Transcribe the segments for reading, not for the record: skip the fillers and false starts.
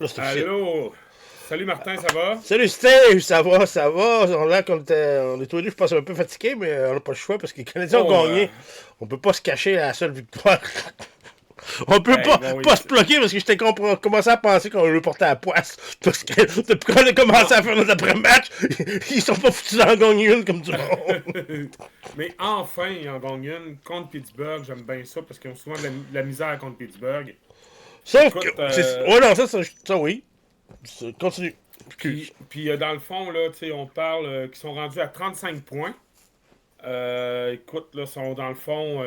Là, c'est officiel. Allô? Salut Martin, ça va? Salut Steve, ça va, ça va. On est tous les deux, je pense, un peu fatigués, mais on n'a pas le choix parce que les Canadiens ont Oh, gagné. On peut pas se cacher à la seule victoire. On peut hey, pas, bon, oui. pas se bloquer parce que j'étais commencé à penser qu'on le portait à la poisse. Parce que depuis qu'on a commencé Non. à faire notre après-match, ils sont pas foutus d'en gagner une comme du monde. Mais enfin, ils en gagnent une contre Pittsburgh. J'aime bien ça parce qu'ils ont souvent de la misère contre Pittsburgh. Sauf que. Écoute, Ouais, non, ça oui. Continue. Excuse. puis dans le fond, là, tu sais, on parle qu'ils sont rendus à 35 points. Écoute, là, ils sont dans le fond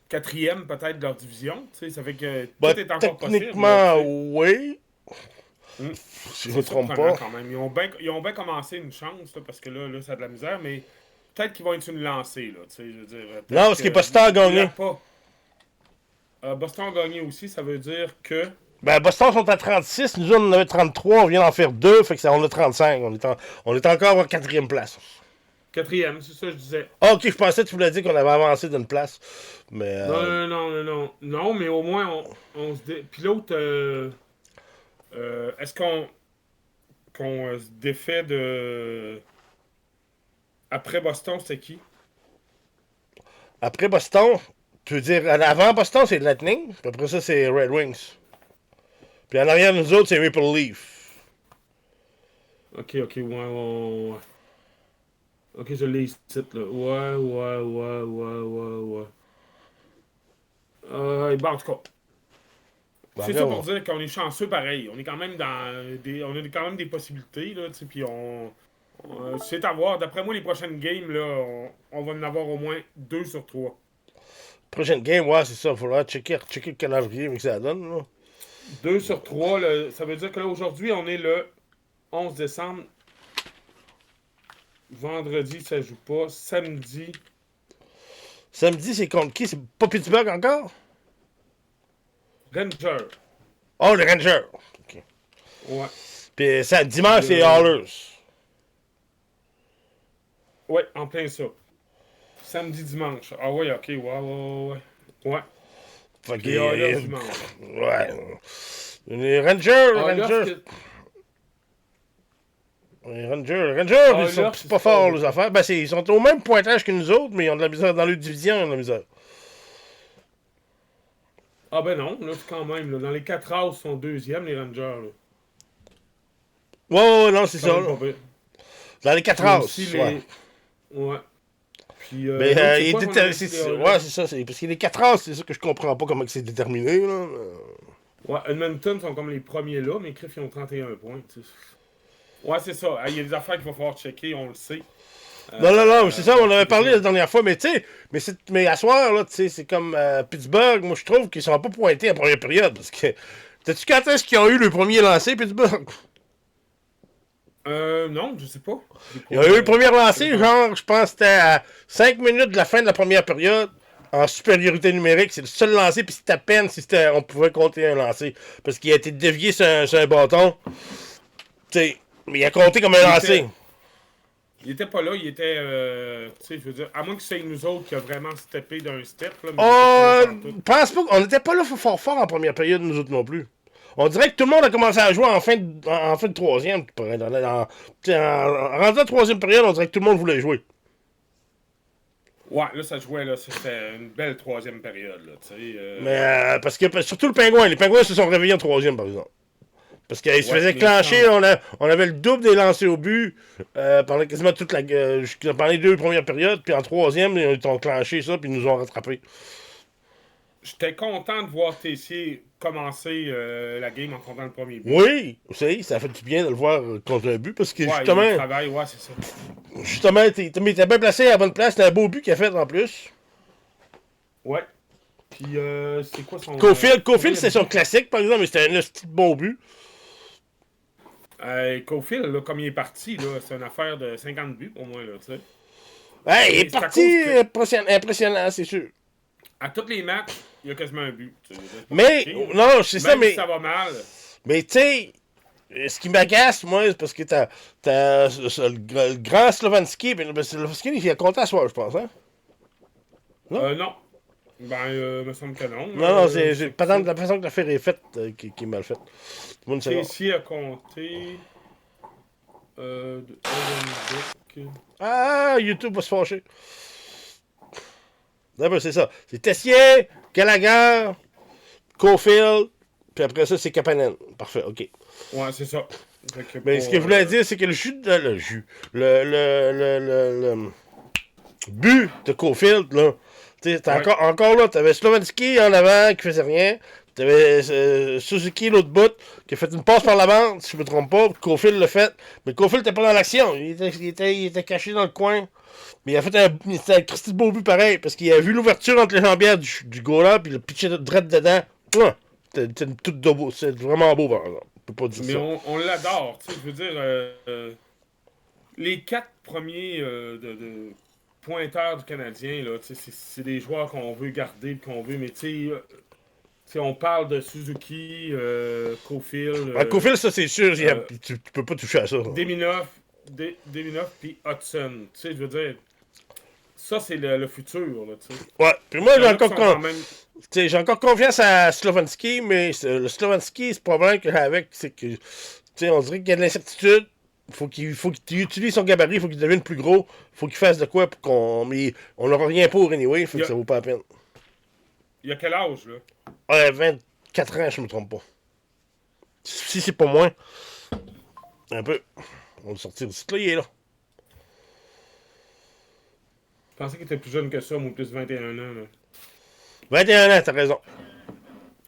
quatrième peut-être de leur division. Tu sais, ça fait que Bah, tout est encore possible, là, tu techniquement, sais. oui. Hmm. Si je me C'est trompe surprenant pas. quand même. Ils ont bien commencé une chance, là, parce que là, ça a de la misère, mais peut-être qu'ils vont être une lancée, là. Tu sais, je veux dire, Non, peut-être parce que que Boston a il l'a gagné. pas. Boston a gagné aussi, ça veut dire que. Ben, Boston sont à 36, nous autres, on en avait 33, on vient d'en faire 2, fait que ça, on a 35. On est encore en quatrième place. Quatrième, c'est ça que je disais. Ah, ok, je pensais que tu voulais dire qu'on avait avancé d'une place. Mais, Non, non, non, non, non. Non, mais au moins, on se Puis l'autre, est-ce qu'on se défait de. Après Boston, c'est qui? après Boston, tu veux dire, avant Boston, c'est Lightning, puis après ça, c'est Red Wings. Puis en arrière, nous autres, c'est Maple Leaf. Ok, ok, ouais, ouais, ouais. Ok, je l'ai ici, là. Ouais, ouais, ouais, ouais, ouais, ouais. Ben, en tout cas. Ben, C'est ça pour regarde, dire qu'on est chanceux pareil. On est quand même on a quand même des possibilités, là, tu sais, puis c'est à voir. D'après moi, les prochaines games, là, on va en avoir au moins 2 sur 3. prochaine game, ouais, c'est ça. Il faudra checker le calendrier, mais que ça donne, là. 2 sur 3, là, ça veut dire que là, aujourd'hui, on est le 11 décembre. Vendredi, ça joue pas. Samedi, Samedi, c'est contre qui? C'est pas Pittsburgh encore? Ranger. Oh, le Rangers. Ok. Ouais. Puis dimanche, Puis, c'est Hallers. ouais, en plein ça. Samedi, dimanche. Ah ouais, ok, ouais, ouais, ouais. Ouais. Ouais. Fait Puis les Oilers que. dimanche. Ouais. Les Ah, Rangers. lorsque. Les Rangers, Ah, ils sont là, c'est c'est pas fort, forts, je les crois. affaires. Ben, ils sont au même pointage que nous autres, mais ils ont de la misère dans leur division, ils ont de la misère. Ah ben non, là, c'est quand même, là, dans les 4 As, ils sont deuxième, les Rangers, là. Ouais, ouais, ouais, non, c'est C'est quand ça, même là. pas pire. Dans les Puis 4 il y a aussi races, ouais. les. Ouais. Puis Mais l'autre, c'est il est quoi qu'on avait déterminé. dit, les Oilers? Ouais, c'est ça. Parce que les 4 races, c'est ça que je comprends pas comment c'est déterminé, là. Ouais, Edmonton sont comme les premiers là, mais Criff, ils ont 31 points, tu sais. Ouais, c'est ça. Ah, il y a des affaires qu'il va falloir checker, on le sait. Non, non, non, c'est ça, on Parce avait que parlé la dernière fois, mais tu sais, mais à soir, là, tu sais, c'est comme Pittsburgh, moi je trouve qu'ils sont pas pointés en première période, parce que, t'as-tu quand est-ce qu'ils ont eu le premier lancé, Pittsburgh? non, je sais pas. Ils ont eu le premier J'ai lancé, pas- genre, je pense que c'était à 5 minutes de la fin de la première période, en supériorité numérique, c'est le seul lancé, puis c'était à peine si on pouvait compter un lancé, parce qu'il a été dévié sur un bâton, tu sais, mais il a compté comme un Il lancé. était pas là, il était. Tu sais, je veux dire, à moins que c'est nous autres qui a vraiment steppé d'un step, là, mais il était pas là On pantoute. pense pas qu'on n'était pas là fort fort en première période, nous autres non plus. On dirait que tout le monde a commencé à jouer en fin de troisième. Rendu à troisième période, on dirait que tout le monde voulait jouer. Ouais, là, ça jouait, là. C'était une belle troisième période, là, tu sais. Mais parce que surtout le pingouin. Les pingouins se sont réveillés en troisième, par exemple. Parce qu'ils se Ouais, faisaient mais clencher, on avait le double des lancers au but pendant quasiment pendant les deux premières périodes, puis en troisième, ils ont clenché ça, puis ils nous ont rattrapés. j'étais content de voir Tessier commencer la game en comptant le premier but. Oui, aussi, ça fait du bien de le voir contre un but, parce que Ouais, il justement, travaille, ouais, c'est ça. mais t'es bien placé à la bonne place. C'était un beau but qu'il a fait en plus. Ouais. Puis, c'est quoi son. Cofield Combien c'est de son buts? classique, par exemple, mais c'était un petit bon but. Cofield, là, comme il est parti, là, c'est une affaire de 50 buts pour moi, là, tu sais. Ouais, il est Mais c'est à cause parti que impressionnant, c'est sûr. à tous les matchs, il y a quasiment un but. Tu sais, c'est pas Mais, compliqué, là. non, c'est ça, Même si ça va mal. mais tu sais, ce qui m'agace, moi, c'est parce que t'as le grand Slovanski, il a compté à soir, je pense, hein? Non? Non. Me semble que non. Non, c'est pas tant de la façon que l'affaire est faite qui est mal faite. Tout le monde sait. Ici à compter. De Ah, YouTube va se fâcher. Non, ben, c'est ça. C'est Tessier, Gallagher, Caulfield, puis après ça, c'est Kapanen. Parfait, OK. Ouais, c'est ça. Mais ce que je voulais dire, c'est que le but de Caulfield, là, tu sais, encore là, t'avais Slovenski en avant qui faisait rien. T'avais Suzuki, l'autre bout, qui a fait une passe par la bande, si je me trompe pas. Caulfield l'a fait. Mais Caulfield était pas dans l'action. Il était caché dans le coin. Mais il a fait un Christy de beau but pareil, parce qu'il a vu l'ouverture entre les jambières du goaler, puis il a pitché direct dedans. C'était tout beau. C'est vraiment beau, par exemple. On peut pas dire mais ça. on l'adore, tu sais, je veux dire, les 4 premiers de pointeurs du Canadien, là, c'est des joueurs qu'on veut garder, qu'on veut, mais tu sais, on parle de Suzuki, Caulfield. Caulfield, ça c'est sûr, tu peux pas toucher à ça. Deminov puis Hudson. Tu sais, je veux dire, ça c'est le futur, là, tu sais. Ouais, puis moi même... j'ai encore confiance à Slovenski, mais le Slovenski, ce problème que j'ai avec, c'est que, tu sais, on dirait qu'il y a de l'incertitude. Faut qu'il utilise son gabarit, faut qu'il devienne plus gros, faut qu'il fasse de quoi pour qu'on. Mais on n'aura rien pour anyway, fait que ça vaut pas la peine. Il a quel âge, là? Ouais, 24 ans, je me trompe pas. Si c'est pas moins. Un peu. On va le sortir du site là, il est là. Je pensais qu'il était plus jeune que ça, moi, plus 21 ans, là. 21 ans, t'as raison.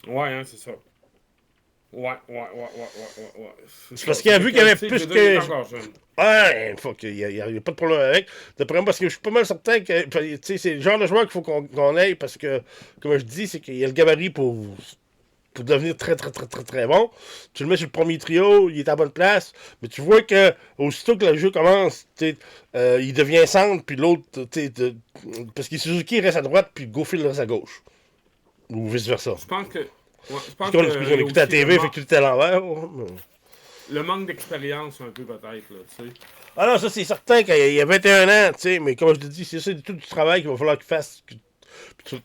Ouais, hein, c'est ça. Ouais. C'est parce qu'il a vu qu'il y avait plus que. Il est encore jeune. Ouais, fuck, il n'y a pas de problème avec. D'après moi, parce que je suis pas mal certain que. Tu sais, c'est le genre de joueur qu'il faut qu'on aille parce que, comme je dis, c'est qu'il y a le gabarit pour devenir très, très, très, très, très bon. Tu le mets sur le premier trio, il est à bonne place. Mais tu vois que, aussitôt que le jeu commence, il devient centre, puis l'autre, parce que Suzuki reste à droite, puis Caulfield reste à gauche. Ou vice-versa. Je pense que. Ouais, je pense Parce qu'on écoutait à la TV, fait que tout était à l'envers. Le manque d'expérience, un peu, peut-être, là, tu sais. Ah non, ça, c'est certain qu'il y a 21 ans, tu sais, mais comme je te dis, c'est ça, tout du travail qu'il va falloir qu'il fasse.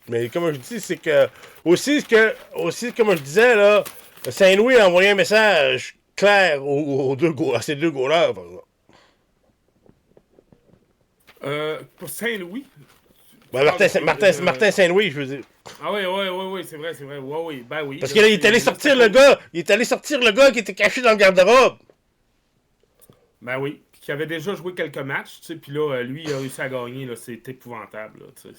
Mais comme je dis, c'est que. Aussi, comme je disais, là, Saint-Louis a envoyé un message clair à ces deux goalers, par exemple. Pour Saint-Louis. Ben, Martin Saint-Louis, je veux dire. Ah oui, c'est vrai. Oui, ben oui. Parce qu'il est allé sortir le gars. Il est allé sortir le gars qui était caché dans le garde-robe. Ben oui. Puis qui avait déjà joué quelques matchs, tu sais. Puis là, lui, il a réussi à gagner, là. C'est épouvantable, là, tu sais.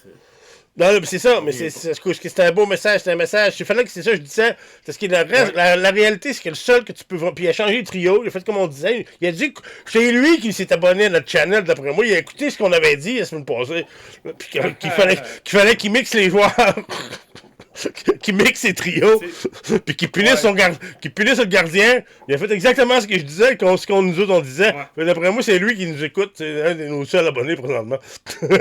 Non, c'est ça, mais c'était un beau message, c'est un message. Il fallait que c'est ça, je disais. Parce que la réalité, c'est que le seul que tu peux voir. Puis il a changé de trio, il a fait comme on disait. Il a dit que c'est lui qui s'est abonné à notre channel, d'après moi. Il a écouté ce qu'on avait dit la semaine passée. Puis qu'il fallait qu'il mixe les joueurs. Qui mixe ses trios, puis qui punisse le gardien. Il a fait exactement ce que je disais, ce qu'on nous autres on disait. Ouais. Mais d'après moi, c'est lui qui nous écoute. C'est un de nos seuls abonnés présentement. C'est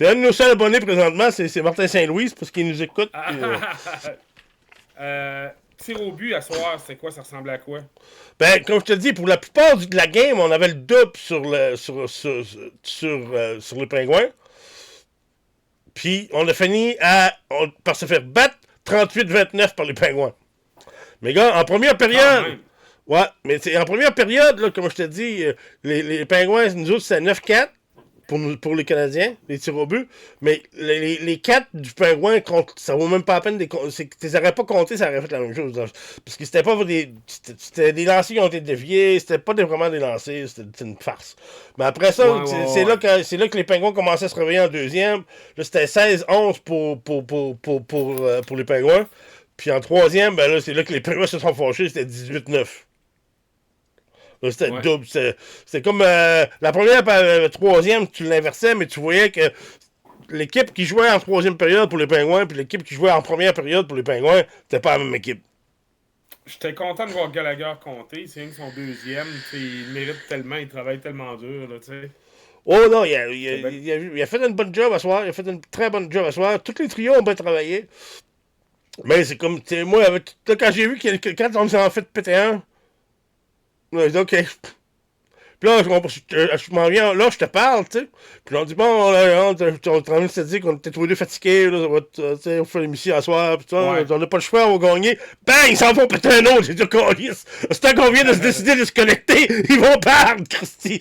un de nos seuls abonnés présentement, c'est Martin Saint-Louis, c'est parce qu'il nous écoute. Tir au but à soir, c'est quoi? Ça ressemblait à quoi? Ben, comme je te dis, pour la plupart de la game, on avait le double sur le Pingouin. Puis, on a fini par se faire battre 38-29 par les Pingouins. Mais gars, en première période... Ouais, mais en première période, là, comme je te dis, les Pingouins, nous autres, c'était 9-4 pour les Canadiens, les tirs au but. Mais les 4 du Pingouin, ça vaut même pas la peine de tu les aurais pas compté, ça aurait fait la même chose. Parce que c'était pas c'était des lancers qui ont été déviés, c'était pas vraiment des lancers, c'était une farce. Mais après ça, c'est là que les Pingouins commençaient à se réveiller en deuxième. Là, c'était 16-11 pour les Pingouins. Puis en troisième, ben là, c'est là que les Pingouins se sont fâchés, c'était 18-9. Là, c'était double. C'était comme la première et la troisième, tu l'inversais, mais tu voyais que l'équipe qui jouait en troisième période pour les Pingouins puis l'équipe qui jouait en première période pour les Pingouins, c'était pas la même équipe. J'étais content de voir Gallagher compter. C'est son deuxième. Il mérite tellement, il travaille tellement dur. Là, t'sais. Oh non, il a fait une bonne job à soir. Il a fait une très bonne job à soir. Tous les trios ont bien travaillé. Mais c'est comme, moi, quand j'ai vu quand on s'en fait péter un, OK. Puis là, je m'en viens, là, je te parle, tu sais. Puis on dit, bon, là, on est en train de se dire qu'on était tous les deux fatigués, là, tu sais, on fait l'émission à soir, pis ça, Ouais. on n'a pas le choix, on va gagner. Bang, ils s'en vont péter un autre. J'ai dit, câlisse. C'est tant qu'on vient de se décider de se connecter, ils vont perdre, Christy.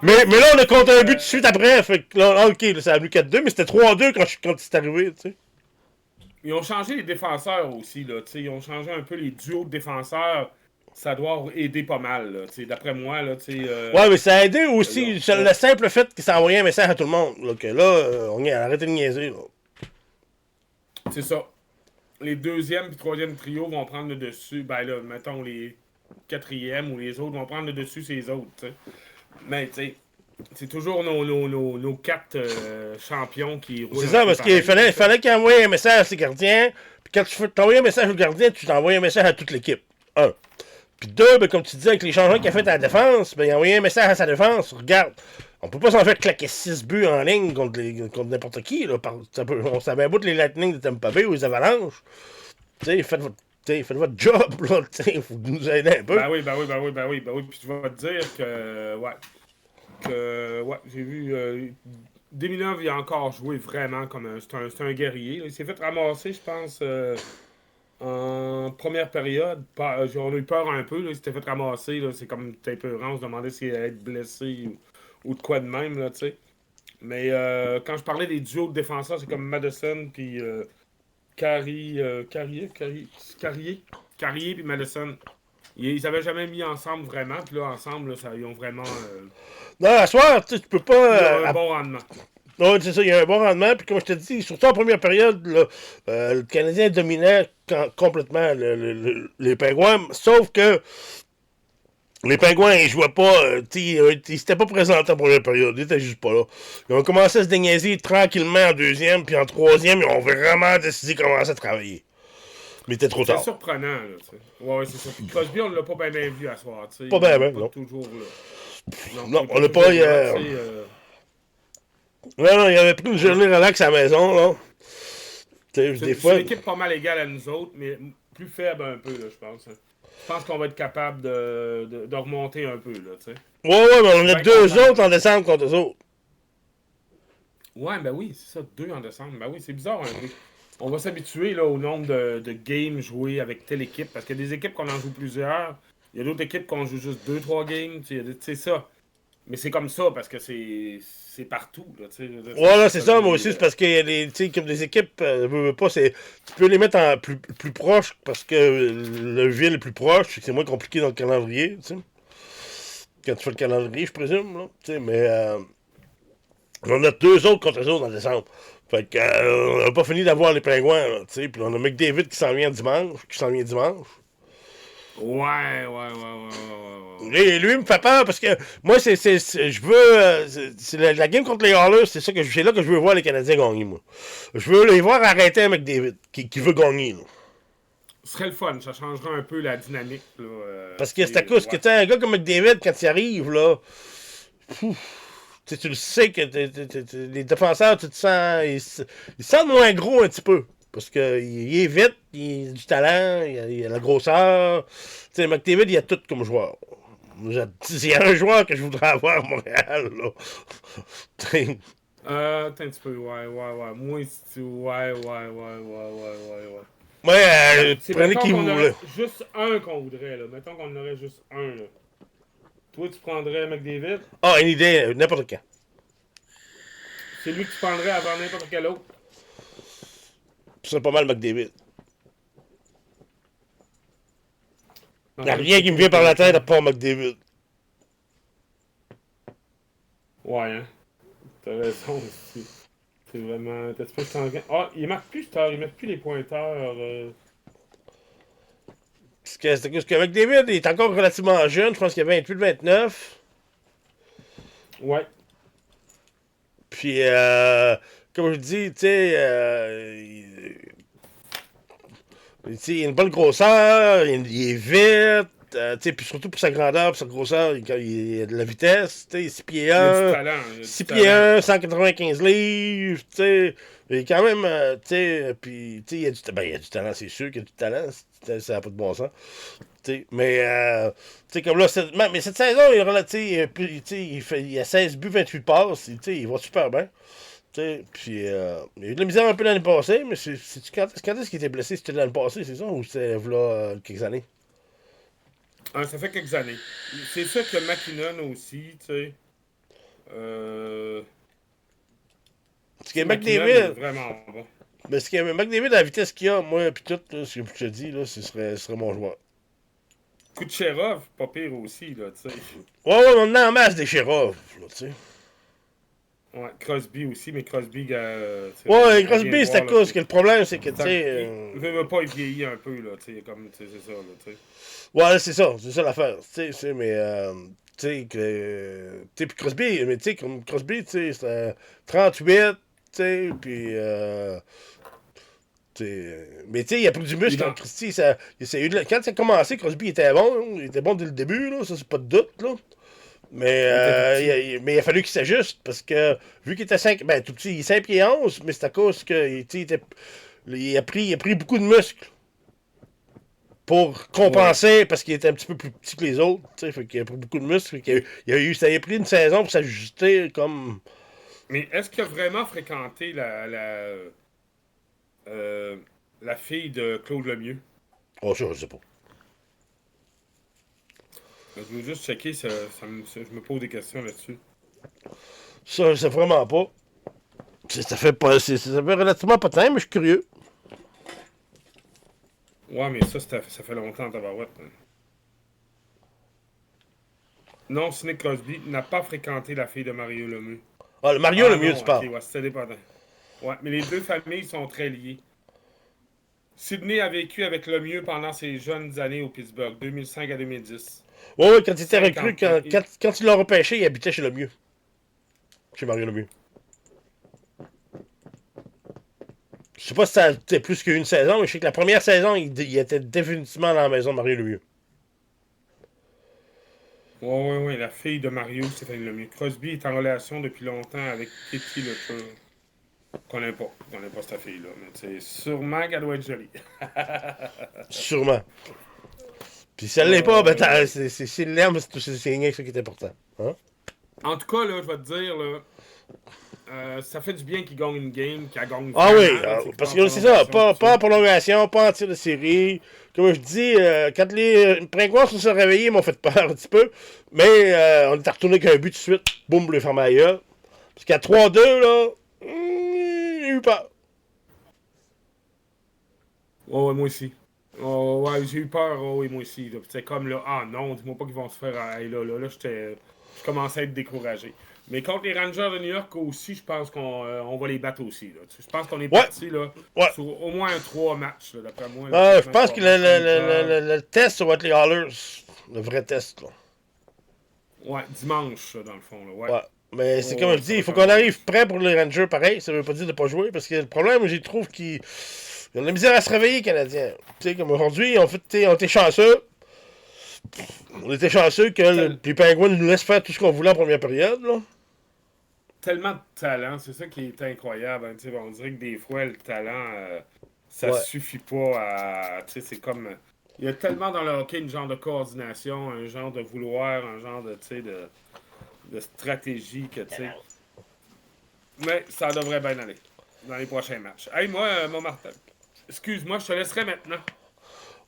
Mais là, on a compté un but tout de suite après, fait que là, ok, là, ça a venu 4-2, mais c'était 3-2 quand c'est arrivé, tu sais. Ils ont changé les défenseurs aussi, là. Ils ont changé un peu les duos de défenseurs. Ça doit aider pas mal, là. D'après moi, là, Ouais, mais ça a aidé aussi, là, le simple fait que ça a envoyé un message à tout le monde, là, que là, on a arrêté de niaiser, là. c'est ça. Les deuxième et troisième trios vont prendre le dessus. Ben là, mettons les quatrièmes ou les autres vont prendre le dessus sur les autres, t'sais. Mais, tu sais, c'est toujours nos quatre champions qui roulent. C'est ça, parce qu'il fallait qu'il envoie un message à ses gardiens. Puis quand tu t'envoies un message au gardien, tu t'envoies un message à toute l'équipe. Un. Puis deux, ben, comme tu disais, avec les changements qu'il a fait à la défense, ben, il a envoyé un message à sa défense. Regarde, on peut pas s'en faire claquer 6 buts en ligne contre n'importe qui. Là, on savait un bout les Lightning de Tampa Bay ou les Avalanches. Tu sais, faites votre job, là. Il faut nous aider un peu. Ben oui. Puis je vais te dire que, ouais, j'ai vu. Deminov, il a encore joué vraiment comme un. C'est un guerrier. Là. Il s'est fait ramasser, je pense, en première période. On a eu peur un peu. Là. Il s'était fait ramasser. Là. C'est comme un peu rare. On se demandait s'il allait être blessé ou de quoi de même, là, tu sais. Mais quand je parlais des duos de défenseurs, c'est comme Madison puis Carrier puis Madison. Ils n'avaient jamais mis ensemble vraiment. Puis là, ensemble, là, ils ont vraiment. Non, à soir, tu peux Ils pas. ont un bon rendement. Oui, c'est ça, il y a un bon rendement. Puis comme je te dis, surtout en première période, là, le Canadien dominait complètement les Pingouins. Sauf que les Pingouins, ils jouaient pas. Ils s'étaient pas présentés en première période. Ils étaient juste pas là. Ils ont commencé à se déniaiser tranquillement en deuxième. Puis en troisième, ils ont vraiment décidé de commencer à travailler. Mais c'était trop tard. C'est surprenant, là, tu sais. Ouais, c'est ça. Puis Crosby, on l'a pas bien vu à soir, tu sais. Pas bien, non. Toujours là. Non, on l'a pas. Non, il avait pris une journée relax à la maison, là. Des fois. C'est une équipe pas mal égale à nous autres, mais plus faible un peu, là, je pense. Hein. Je pense qu'on va être capable de remonter un peu, là, tu sais. Ouais, mais on a deux autres en décembre contre eux autres. Ouais, ben oui, c'est ça, 2 en décembre. Ben oui, c'est bizarre un peu. On va s'habituer là, au nombre de games joués avec telle équipe, parce qu'il y a des équipes qu'on en joue plusieurs, il y a d'autres équipes qu'on joue juste 2-3 games, c'est ça. Mais c'est comme ça, parce que c'est partout. Là, ouais, là, c'est ça, moi aussi, c'est parce qu'il y a des équipes, pas, tu peux les mettre en plus proches, parce que le ville est plus proche, c'est moins compliqué dans le calendrier, tu sais. Quand tu fais le calendrier, je présume, là, tu sais, mais on a deux autres contre eux autres en décembre. Fait que, on n'a pas fini d'avoir les Pingouins, là, tu sais, puis on a McDavid qui s'en vient dimanche, Ouais. Et lui, il me fait peur parce que moi, je veux. C'est la game contre les Oilers, c'est là que je veux voir les Canadiens gagner, moi. Je veux les voir arrêter un McDavid qui veut gagner, là. Ce serait le fun, ça changerait un peu la dynamique, là. Parce que c'est à cause que t'as un gars comme McDavid, quand il arrive, là. Tu le sais que les défenseurs, tu te sens. Ils sentent moins gros un petit peu. Parce qu'il est vite, il a du talent, il a la grosseur. Tu sais, McDavid, il a tout comme joueur. S'il y a un joueur que je voudrais avoir à Montréal, là. Attends un petit peu, ouais. Moi, c'est. Ouais. Ouais, prenez qui vous voulez. Juste un qu'on voudrait, là. Mettons qu'on en aurait juste un, là. Toi, tu prendrais McDavid? Ah, une idée, n'importe quand. C'est lui que tu prendrais avant n'importe quel autre? C'est pas mal McDavid. Il n'y a rien qui me vient par la tête à part McDavid. Ouais, hein. T'as raison aussi. C'est vraiment. T'as pas changé. Ah, il marque plus il marque plus les pointeurs. Parce que McDavid il est encore relativement jeune, je pense qu'il a 28-29. Ouais. Puis, comme je dis, tu sais, il a une bonne grosseur, il est vite, puis surtout pour sa grandeur, pour sa grosseur, il a de la vitesse, tu sais, 6 pieds 1, 6 pieds 1, 195 livres, tu sais, Il est quand même, tu sais, puis, tu sais, il y a du talent, c'est sûr qu'il y a du talent, ça n'a pas de bon sens. T'sais, mais, tu sais, comme là, mais cette saison, il a 16 buts, 28 passes, il va super bien. Puis, il a eu de la misère un peu l'année passée, mais quand est-ce qu'il était blessé? C'était l'année passée, c'est ça? Ou c'était là quelques années? Ça fait quelques années. C'est sûr que McKinnon aussi, tu sais. Euh, Parce tu que sais, McKinnon est McDavid, vraiment bon. parce que McDavid, à la vitesse qu'il a, moi, puis tout, là, ce que je te dis, là, ce serait mon joueur. Kucherov, pas pire aussi, là, tu sais. Ouais, on en a en masse des Chérov, là, tu sais. Ouais, Crosby aussi, mais Crosby, Ouais, on vient de Crosby, c'est à voir, là, cause que le problème, c'est que, tu ça, sais. veut pas, il vieillit un peu, là, tu sais, comme, tu sais, c'est ça, là, tu sais. Ouais, c'est ça l'affaire. Tu sais, mais. Tu sais, que. Tu sais, puis Crosby, mais tu sais, comme Crosby, tu sais, c'était 38, tu sais, puis. Mais tu sais, il a pris du Il muscle en a, Christy. Quand ça a commencé, Crosby était bon. Hein, il était bon dès le début, là, ça, c'est pas de doute, là. Mais, il était tout petit. mais il a fallu qu'il s'ajuste parce que, vu qu'il était 5. Ben, tout petit, il est 5 pieds 11, mais c'est à cause que, tu sais, il a pris beaucoup de muscles pour Ouais. compenser parce qu'il était un petit peu plus petit que les autres. Tu sais, fait qu'il a pris beaucoup de muscles. Fait qu'il ça a pris une saison pour s'ajuster comme. Mais est-ce qu'il a vraiment fréquenté euh, la fille de Claude Lemieux? Oh, ça, je sais pas. Je veux juste checker, je me pose des questions là-dessus. Ça, je sais vraiment pas. Ça fait pas. Ça fait relativement pas de temps, mais je suis curieux. Ouais, mais ça fait longtemps, tabarouette, hein. Non, Sidney Crosby n'a pas fréquenté la fille de Mario Lemieux. Ah, le Mario, le Ah mieux, tu non, ok, parles. ouais, c'est dépendant. Ouais, mais les deux familles sont très liées. Sidney a vécu avec Lemieux pendant ses jeunes années au Pittsburgh, 2005 à 2010. Ouais, quand il était recru, 50 ans. quand il l'a repêché, il habitait chez le mieux. Chez Mario Lemieux. Je sais pas si c'était plus qu'une saison, mais je sais que la première saison, il était définitivement dans la maison de Mario Lemieux. Ouais, la fille de Mario, Stéphanie Lemieux. Crosby est en relation depuis longtemps avec Katie Letour. Je connais pas cette fille-là, mais c'est sûrement qu'elle doit être jolie. Sûrement. Puis si elle l'est pas, ben s'il l'aime, c'est rien que ça qui est important. Hein? En tout cas, là, je vais te dire, là, ça fait du bien qu'il gagne une game, qu'il gagne Ah oui, vraiment, là, tu sais, qu'il va parce en que c'est ça, prolongation, tout pas ça. en prolongation, pas en tir de série. Comme je dis, quand les Pringouins se sont réveillés, ils m'ont fait peur un petit peu. Mais on est retourné avec un but tout de suite. Boum, le ferme à la gueule. Parce qu'à 3-2, là, j'ai eu peur. Ouais, moi aussi. Ouais, j'ai eu peur, ouais, moi aussi. Là. Puis c'est comme là, ah non, dis-moi pas qu'ils vont se faire. Hey, là, je commençais à être découragé. Mais contre les Rangers de New York aussi, je pense qu'on va les battre aussi. Là. Tu sais, je pense qu'on est Ouais, parti là, ouais. sur au moins 3 matchs, là, d'après moi. Là, quasiment Je pense trois que matchs, ça nous prend. le test, ça va être les Hallers. Le vrai test, là. Ouais, dimanche, là, dans le fond. Là, ouais. Ouais. Mais c'est comme Ouais, je dis, ça va il être faut un qu'on bon arrive match. prêt pour les Rangers, pareil. Ça veut pas dire de pas jouer, parce que le problème, j'ai trouve qu'ils ont de la misère à se réveiller, les Canadiens. Tu sais, comme aujourd'hui, on était chanceux. On était chanceux que Tel- les Penguins nous laissent faire tout ce qu'on voulait en première période, là. Tellement de talent, c'est ça qui est incroyable. Hein, tu sais, on dirait que des fois, le talent, ça Ouais. suffit pas à. Tu sais, c'est comme. Il y a tellement dans le hockey une genre de coordination, un genre de vouloir, un genre de, tu sais, de stratégie que, tu sais. Mais ça devrait bien aller dans les prochains matchs. Hey, moi, mon Martin, excuse-moi, je te laisserai maintenant.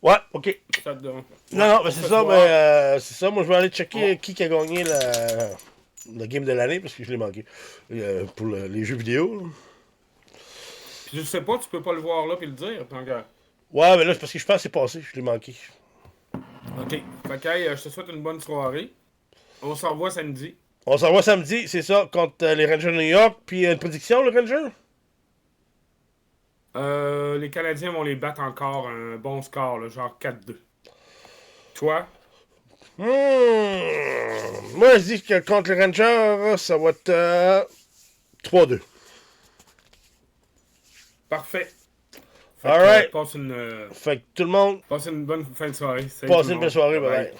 Ouais, ok. Ça te donne. Non, Ouais, non, mais pour c'est ce ça, mais soir, c'est ça. Moi, je vais aller on- checker qui a gagné la game de l'année, parce que je l'ai manqué. Pour les jeux vidéo, là. Puis je sais pas, tu peux pas le voir là puis le dire, tant que. Ouais, mais là, c'est parce que je pense que c'est passé, je l'ai manqué. OK. Fait que, hey, je te souhaite une bonne soirée. On se revoit samedi. On s'en va samedi, c'est ça, contre les Rangers de New York. Puis une prédiction, le Ranger? Les Canadiens vont les battre encore un bon score, là, genre 4-2. Toi? Moi, je dis que contre les Rangers, ça va être 3-2. Parfait. Fait que Alright. passe Fait que tout le monde, passe une bonne fin de soirée. Salut tout passez le une belle monde. soirée, Bye bye bye. bye.